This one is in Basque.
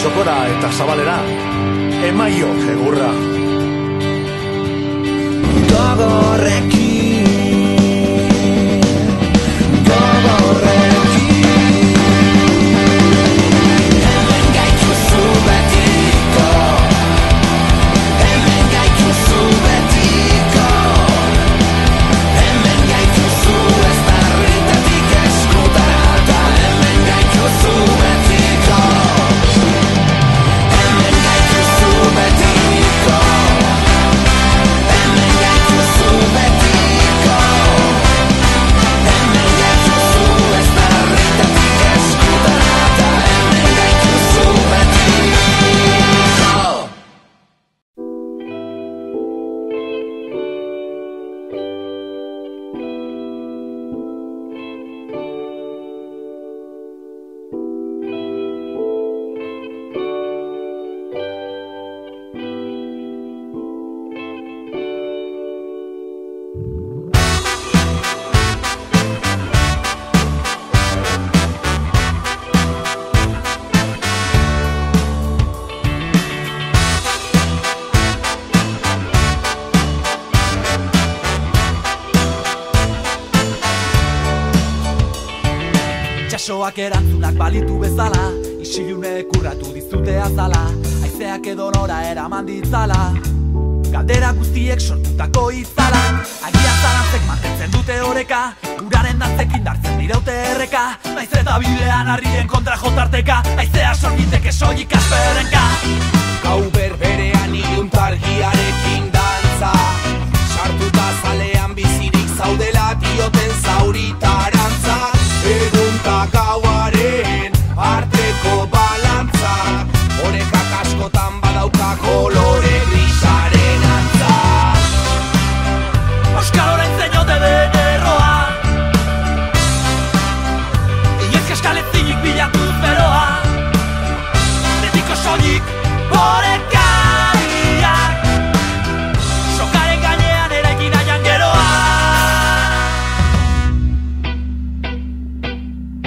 Txokora eta zabalera, emaio egurra. Gogorrekin, hemen gaituzu betiko, hemen gaituzu betiko, hemen gaituzu ez barritatik eskutara, eta hemen gaituzu betiko, hemen gaituzu betiko, hemen gaituzu betiko, hemen gaituzu ez barritatik eskutara, eta hemen gaituzu betiko. Itxasoak erantzunak balitu bezala, isilunek urratu dizute azala, haizeak edo nora eraman ditzala, galdera guztiek sortutako itzala. Agian zalantzek mantentzen dute oreka, uraren dantzekin dartzen diraute erreka, naiz eta bidean harrien kontra jotarteka, haizea sorgiteke soilik asperenka. Gau berberean iluntargiarekin dantza, sartuta zalean bizirik zaudela dioten zauritarantza, egunta gauaren arteko balantza, horekak askotan badauka kolore grisaren antza. Euskal orain zeinote den erroa, Horek